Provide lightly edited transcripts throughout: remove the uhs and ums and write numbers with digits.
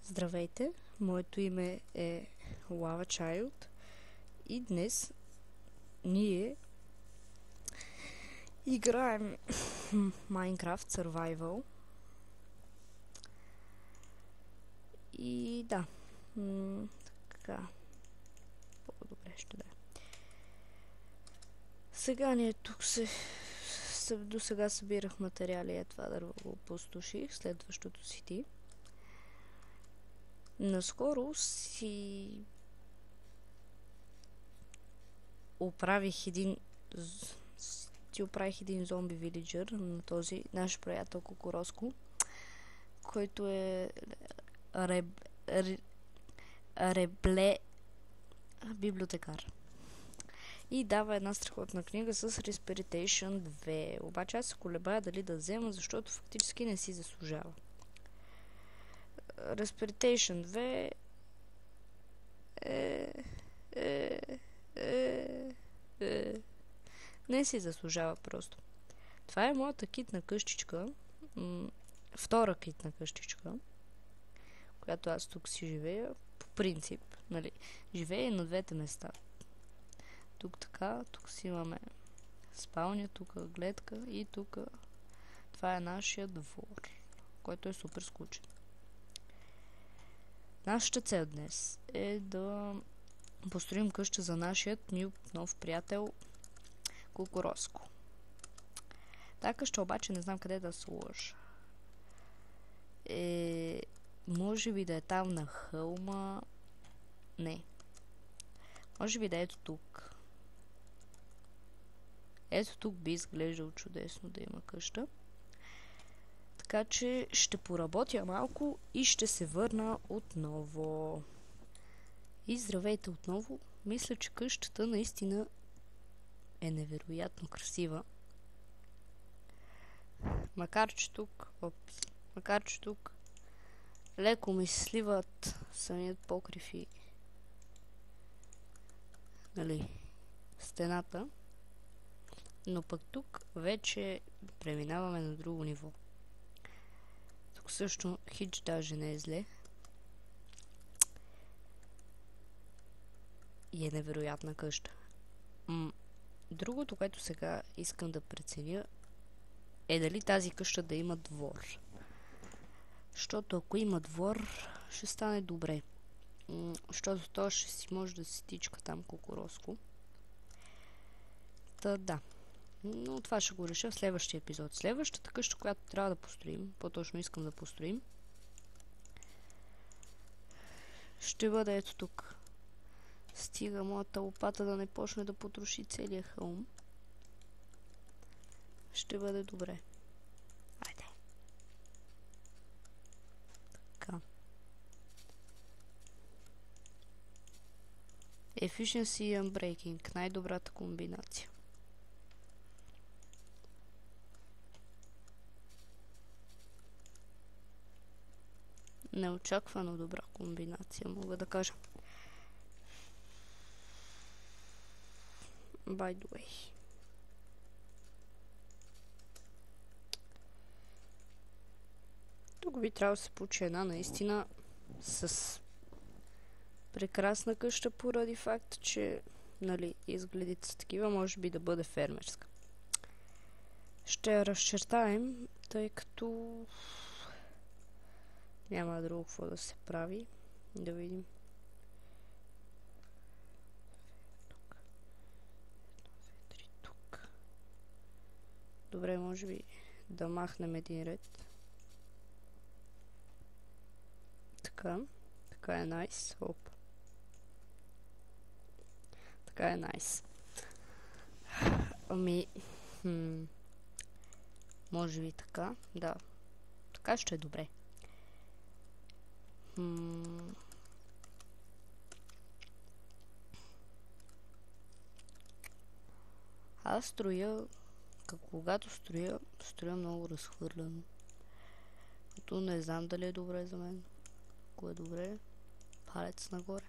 Здравейте, моето име е Lava Child и днес ние играем Minecraft Survival. И да, така, по-добре ще да. Сега ние тук до сега събирах материали, това дърво го опустоших, следващото си ти. Наскоро си оправих един зомби вилиджър на този наш приятел Кукуроско, който е ребле библиотекар. И дава една страхотна книга с Respiration 2. Обаче аз се колебая дали да взема, защото фактически не си заслужава. Respiration 2 не си заслужава просто. Това е моята китна къщичка, втора китна къщичка, която аз тук си живея, по принцип, нали, живея на двете места. Тук така, тук си имаме спалня, тук гледка и тук това е нашия двор, който е супер скучен. Нашата цел днес е да построим къща за нашият нов приятел Кукуроско. Та къща обаче не знам къде да сложа. Може би да е там на хълма. Не. Може би да е ето тук. Ето тук би изглеждало чудесно да има къща. Така че ще поработя малко и ще се върна отново. И здравейте отново. Мисля, че къщата наистина е невероятно красива. Макар че тук леко ми се сливат самият покрив и стената. Но пък тук вече преминаваме на друго ниво. Тук също хич даже не е зле. И е невероятна къща. Другото, което сега искам да преценя, е дали тази къща да има двор. Защото ако има двор, ще стане добре. Защото то ще си може да си тичка там Кукуроско. Та да. Но това ще го реша в следващия епизод. Следващата къща, която трябва да построим, по-точно искам да построим, ще бъде ето тук. Стига моята лопата да не почне да потроши целия хълм. Ще бъде добре. Айде. Така. Efficiency и Unbreaking. Най-добрата комбинация. Неочаквано добра комбинация, мога да кажа. By the way. Тук би трябвало да се получи една наистина с прекрасна къща, поради факта, че изгледите са такива, може би да бъде фермерска. Ще я разчертаем, тъй като няма друго какво да се прави. Да видим. Тук. Добре, може би да махнем един ред. Така. Така е найс. Оп. Така е найс. Може би така. Да. Така ще е добре. Аз строя, когато строя много разхвърляно. Като не знам дали е добре за мен. Ако е добре, палец нагоре.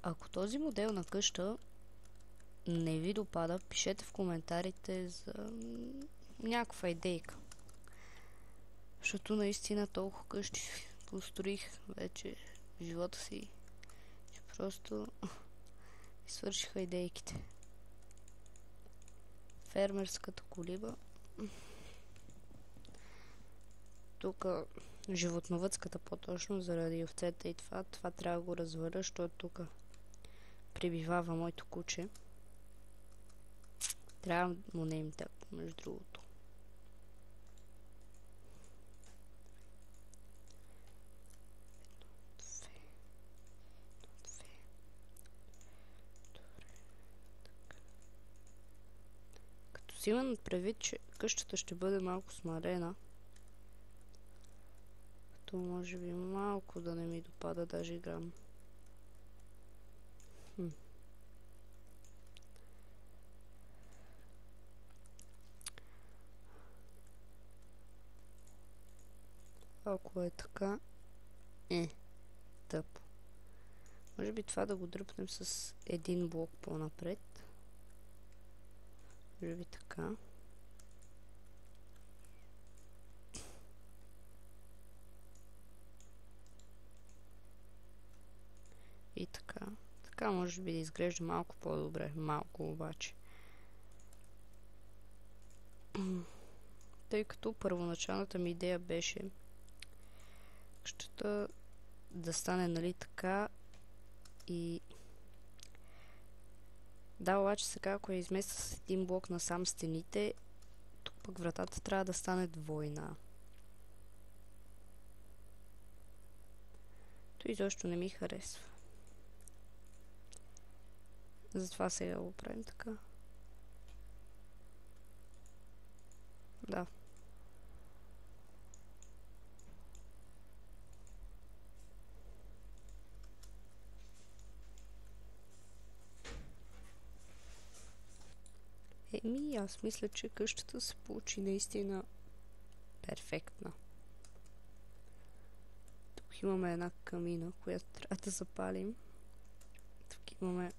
Ако този модел на къща не ви допада, пишете в коментарите за някаква идейка. Защото наистина толкова къщи построих вече в живота си, че просто свършиха идейките. Фермерската колиба. Тук животновъдската по-точно, заради овцете и това трябва да го разваля, защото тук пребивава моето куче. Трябва да му не им так, между другото. Като си имам предвид, че къщата ще бъде малко смалена, то може би малко да не ми допада даже грам. Ако е така, тъпо. Може би това да го дръпнем с един блок по-напред. Може би така. И така. Така може би да изглежда малко по-добре. Малко обаче. Тъй като първоначалната ми идея беше къщата да стане, нали, така и... Да, обаче сега, ако я изместя с един блок насам стените, тук пък вратата трябва да стане двойна. То изобщо не ми харесва. Затова сега го правим така. Да. Аз мисля, че къщата се получи наистина перфектна. Тук имаме една камина, която трябва да запалим. Тук имаме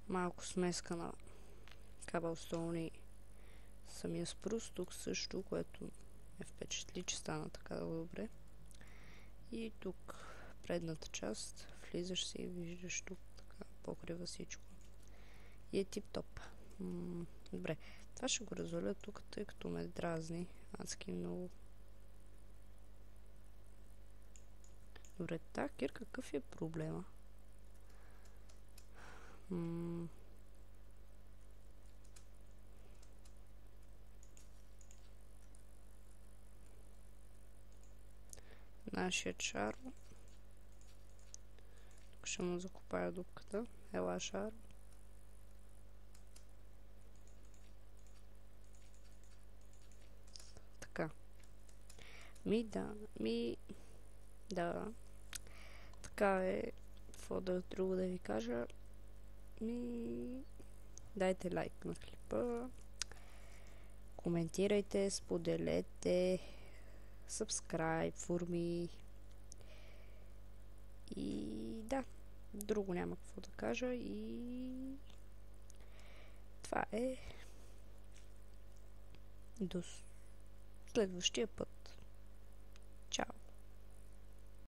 малко смеска на кабелстоун и самия спрус. Тук също, което ме впечатли, че стана така добре. И тук предната част, влизаш си и виждаш тук така покрива всичко. И е тип-топ. Добре, това ще го разваля тук, тъй като ме дразни адски много. Добре, Кир, какъв е проблема? Нашия Шаро. Тук ще му закопая дупката. Ела, Шаро. Така. Да. Така е. Какво друго да ви кажа? Дайте лайк на клипа. Коментирайте, споделете. Subscribe for me. И да. Друго няма какво да кажа. И това е. До следващия път.